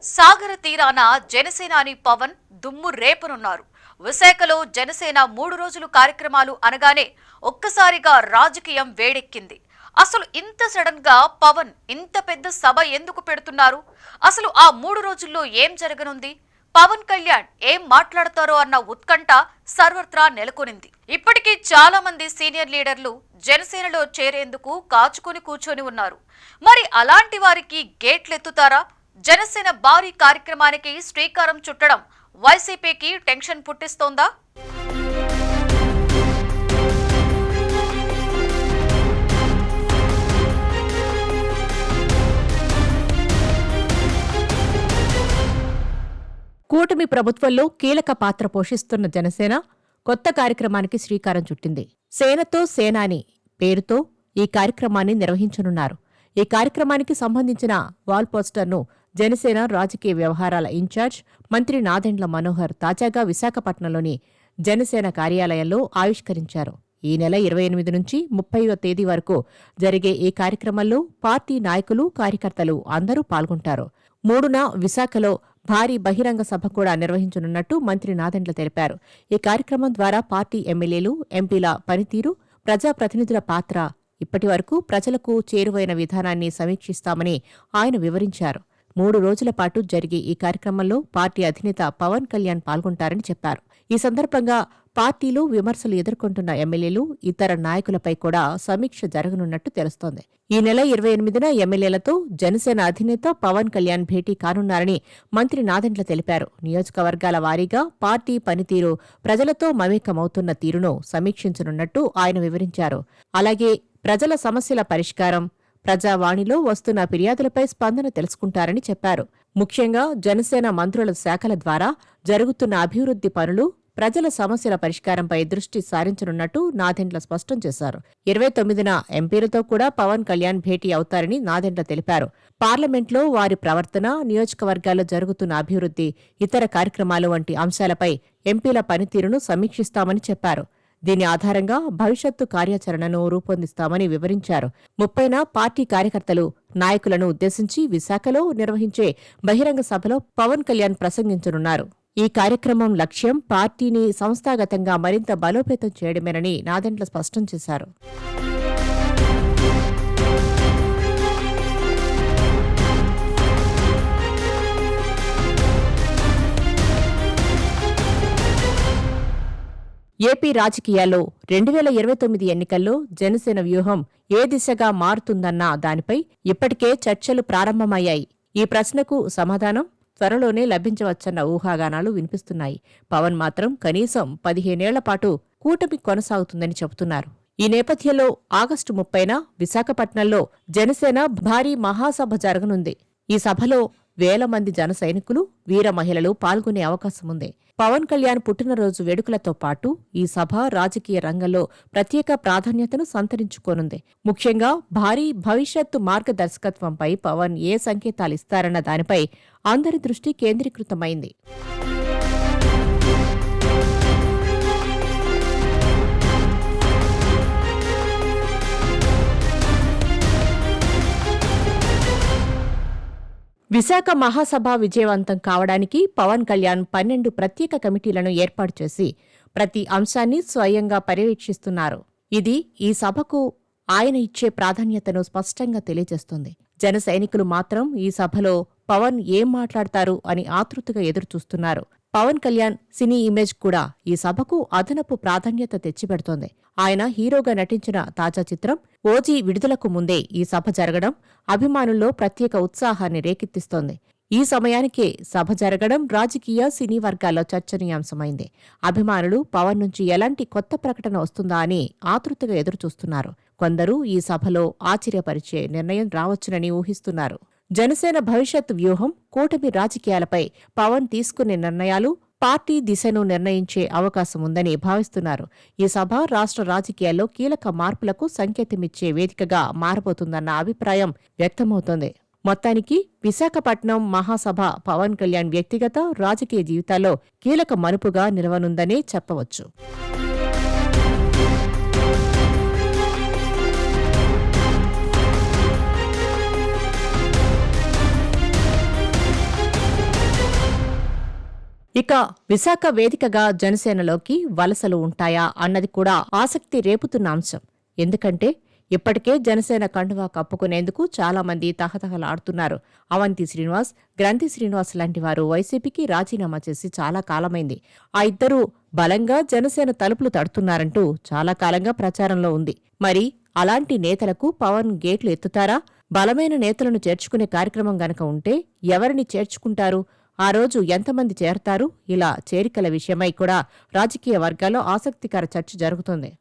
సాగర తీరాన జనసేనాని పవన్ దుమ్ము రేపనున్నారు. విశాఖలో జనసేన 3 రోజులు కార్యక్రమాలు అనగానే ఒక్కసారిగా రాజకీయం వేడెక్కింది. అసలు ఇంత సడన్ గా పవన్ ఇంత పెద్ద సభ ఎందుకు పెడుతున్నారు? అసలు ఆ 3 రోజుల్లో ఏం జరగనుంది? పవన్ కళ్యాణ్ ఏం మాట్లాడతారో అన్న ఉత్కంఠ సర్వత్రా నెలకొనింది. ఇప్పటికీ చాలా మంది సీనియర్ లీడర్లు జనసేనలో చేరేందుకు కాచుకొని కూర్చొని ఉన్నారు. మరి అలాంటి వారికి గేట్లెత్తుతారా? జనసేన భారీ కార్యక్రమానికి శ్రీకారం చుట్టడం వైసీపీకి టెన్షన్ పుట్టిస్తోందా? కూటమి ప్రభుత్వంలో కీలక పాత్ర పోషిస్తున్న జనసేన కొత్త కార్యక్రమానికి శ్రీకారం చుట్టింది. సేనతో సేనాని పేరుతో ఈ కార్యక్రమాన్ని నిర్వహించనున్నారు. ఈ కార్యక్రమానికి సంబంధించిన వాల్ పోస్టర్ను జనసేన రాజకీయ వ్యవహారాల ఇన్ఛార్జ్ మంత్రి నాదెండ్ల మనోహర్ తాజాగా విశాఖపట్నంలోని జనసేన కార్యాలయంలో ఆవిష్కరించారు. ఈ నెల 28 నుంచి 30వ తేదీ వరకు జరిగే ఈ కార్యక్రమంలో పార్టీ నాయకులు, కార్యకర్తలు అందరూ పాల్గొంటారు. 3న విశాఖలో భారీ బహిరంగ సభ కూడా నిర్వహించనున్నట్టు మంత్రి నాదెండ్ల తెలిపారు. ఈ కార్యక్రమం ద్వారా పార్టీ ఎమ్మెల్యేలు, ఎంపీల పనితీరు, ప్రజాప్రతినిధుల పాత్ర, ఇప్పటివరకు ప్రజలకు చేరువైన విధానాన్ని సమీక్షిస్తామని ఆయన వివరించారు. 3 రోజుల పాటు జరిగే ఈ కార్యక్రమంలో పార్టీ అధినేత పవన్ కళ్యాణ్ పాల్గొంటారని చెప్పారు. ఈ సందర్భంగా పార్టీలో విమర్శలు ఎదుర్కొంటున్న ఎమ్మెల్యేలు, ఇతర నాయకులపై కూడా సమీక్ష జరగనున్నట్టు తెలుస్తోంది. ఈ నెల 28న ఎమ్మెల్యేలతో జనసేన అధినేత పవన్ కళ్యాణ్ భేటీ కానున్నారని మంత్రి నాదెండ్ల తెలిపారు. నియోజకవర్గాల వారీగా పార్టీ పనితీరు, ప్రజలతో మమేకమవుతున్న తీరును సమీక్షించనున్నట్టు ఆయన వివరించారు. అలాగే ప్రజల సమస్యల పరిష్కారం, ప్రజావాణిలో వస్తున్న ఫిర్యాదులపై స్పందన తెలుసుకుంటారని చెప్పారు. ముఖ్యంగా జనసేన మంత్రుల శాఖల ద్వారా జరుగుతున్న అభివృద్ధి పనులు, ప్రజల సమస్యల పరిష్కారంపై దృష్టి సారించనున్నట్టు నాదెండ్ల స్పష్టం చేశారు. 29న ఎంపీలతో కూడా పవన్ కళ్యాణ్ భేటీ అవుతారని నాదెండ్ల తెలిపారు. పార్లమెంట్లో వారి ప్రవర్తన, నియోజకవర్గాల్లో జరుగుతున్న అభివృద్ధి, ఇతర కార్యక్రమాలు వంటి అంశాలపై ఎంపీల పనితీరును సమీక్షిస్తామని చెప్పారు. దీని ఆధారంగా భవిష్యత్తు కార్యాచరణను రూపొందిస్తామని వివరించారు. 30న పార్టీ కార్యకర్తలు, నాయకులను ఉద్దేశించి విశాఖలో నిర్వహించే బహిరంగ సభలో పవన్ కళ్యాణ్ ప్రసంగించనున్నారు. ఈ కార్యక్రమం లక్ష్యం పార్టీని సంస్థాగతంగా మరింత బలోపేతం చేయడమేనని నాదెండ్ల స్పష్టం చేశారు. ఏపీ రాజకీయాల్లో 2029 ఎన్నికల్లో జనసేన వ్యూహం ఏ దిశగా మారుతుందన్న దానిపై ఇప్పటికే చర్చలు ప్రారంభమయ్యాయి. ఈ ప్రశ్నకు సమాధానం త్వరలోనే లభించవచ్చన్న ఊహాగానాలు వినిపిస్తున్నాయి. పవన్ మాత్రం కనీసం 15 ఏళ్ల పాటు కూటమి కొనసాగుతుందని చెబుతున్నారు. ఈ నేపథ్యంలో ఆగస్టు 30న విశాఖపట్నంలో జనసేన భారీ మహాసభ జరగనుంది. ఈ సభలో వేల మంది జన సైనికులు, వీర మహిళలు పాల్గొనే అవకాశముంది. పవన్ కళ్యాణ్ పుట్టినరోజు వేడుకలతో పాటు ఈ సభ రాజకీయ రంగంలో ప్రత్యేక ప్రాధాన్యతను సంతరించుకోనుంది. ముఖ్యంగా భారీ భవిష్యత్తు మార్గదర్శకత్వంపై పవన్ ఏ సంకేతాలిస్తారన్న దానిపై అందరి దృష్టి కేంద్రీకృతమైంది. విశాఖ మహాసభ విజయవంతం కావడానికి పవన్ కళ్యాణ్ 12 ప్రత్యేక కమిటీలను ఏర్పాటు చేసి ప్రతి అంశాన్ని స్వయంగా పర్యవేక్షిస్తున్నారు. ఇది ఈ సభకు ఆయన ఇచ్చే ప్రాధాన్యతను స్పష్టంగా తెలియజేస్తుంది. జన సైనికులు మాత్రం ఈ సభలో పవన్ ఏం మాట్లాడతారు అని ఆతృతగా ఎదురుచూస్తున్నారు. పవన్ కళ్యాణ్ సినీ ఇమేజ్ కూడా ఈ సభకు అదనపు ప్రాధాన్యత తెచ్చిపెడుతోంది. ఆయన హీరోగా నటించిన తాజా చిత్రం ఓజీ విడుదలకు ముందే ఈ సభ జరగడం అభిమానుల్లో ప్రత్యేక ఉత్సాహాన్ని రేకెత్తిస్తోంది. ఈ సమయానికే సభ జరగడం రాజకీయ, సినీ వర్గాల్లో చర్చనీయాంశమైంది. అభిమానులు పవన్ నుంచి ఎలాంటి కొత్త ప్రకటన వస్తుందా అని ఆతృతగా ఎదురుచూస్తున్నారు. కొందరు ఈ సభలో ఆశ్చర్యపరిచే నిర్ణయం రావచ్చునని ఊహిస్తున్నారు. జనసేన భవిష్యత్ వ్యూహం, కూటమి రాజకీయాలపై పవన్ తీసుకునే నిర్ణయాలు పార్టీ దిశను నిర్ణయించే అవకాశం ఉందని భావిస్తున్నారు. ఈ సభ రాష్ట్ర రాజకీయాల్లో కీలక మార్పులకు సంకేతమిచ్చే వేదికగా మారబోతుందన్న అభిప్రాయం వ్యక్తమవుతోంది. మొత్తానికి విశాఖపట్నం మహాసభ పవన్ కళ్యాణ్ వ్యక్తిగత, రాజకీయ జీవితాల్లో కీలక మలుపుగా నిలవనుందనే చెప్పవచ్చు. ఇక విశాఖ వేదికగా జనసేనలోకి వలసలు ఉంటాయా అన్నది కూడా ఆసక్తి రేపుతున్న అంశం. ఎందుకంటే ఇప్పటికే జనసేన కండువా కప్పుకునేందుకు చాలా మంది తహతహలాడుతున్నారు. అవంతి శ్రీనివాస్, గ్రంథి శ్రీనివాస్ లాంటి వారు వైసీపీకి రాజీనామా చేసి చాలా కాలమైంది. ఆ ఇద్దరూ బలంగా జనసేన తలుపులు తడుతున్నారంటూ చాలా కాలంగా ప్రచారంలో ఉంది. మరి అలాంటి నేతలకు పవన్ గేట్లు ఎత్తుతారా? బలమైన నేతలను చేర్చుకునే కార్యక్రమం గనక ఉంటే ఎవరిని చేర్చుకుంటారు? ఆ రోజు ఎంతమంది చేరతారు? ఇలా చేరికల విషయమై కూడా రాజకీయ వర్గాల్లో ఆసక్తికర చర్చ జరుగుతోంది.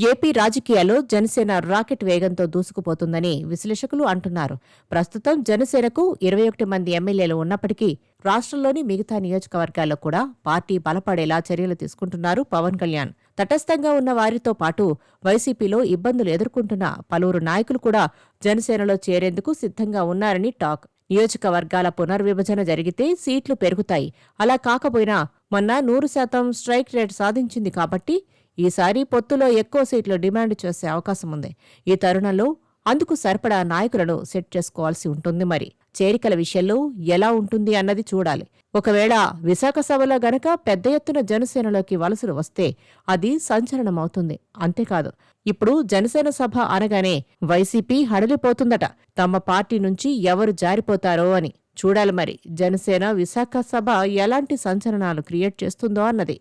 ఏపీ రాజకీయాల్లో జనసేన రాకెట్ వేగంతో దూసుకుపోతుందని విశ్లేషకులు అంటున్నారు. ప్రస్తుతం జనసేనకు 21 మంది ఎమ్మెల్యేలు ఉన్నప్పటికీ రాష్ట్రంలోని మిగతా నియోజకవర్గాల్లో కూడా పార్టీ బలపడేలా చర్యలు తీసుకుంటున్నారు పవన్ కళ్యాణ్. తటస్థంగా ఉన్న వారితో పాటు వైసీపీలో ఇబ్బందులు ఎదుర్కొంటున్న పలువురు నాయకులు కూడా జనసేనలో చేరేందుకు సిద్ధంగా ఉన్నారని టాక్. నియోజకవర్గాల పునర్విభజన జరిగితే సీట్లు పెరుగుతాయి. అలా కాకపోయినా మొన్న 100% స్ట్రైక్ రేట్ సాధించింది కాబట్టి ఈసారి పొత్తులో ఎక్కువ సీట్లు డిమాండ్ చేసే అవకాశం ఉంది. ఈ తరుణంలో అందుకు సరిపడా నాయకులను సెట్ చేసుకోవాల్సి ఉంటుంది. మరి చేరికల విషయంలో ఎలా ఉంటుంది అన్నది చూడాలి. ఒకవేళ విశాఖ సభలో గనక పెద్ద ఎత్తున జనసేనలోకి వలసలు వస్తే అది సంచలనమవుతుంది. అంతేకాదు, ఇప్పుడు జనసేన సభ అనగానే వైసీపీ హడలిపోతుందట. తమ పార్టీ నుంచి ఎవరు జారిపోతారో అని చూడాలి. మరి జనసేన విశాఖ సభ ఎలాంటి సంచలనాలు క్రియేట్ చేస్తుందో అన్నది.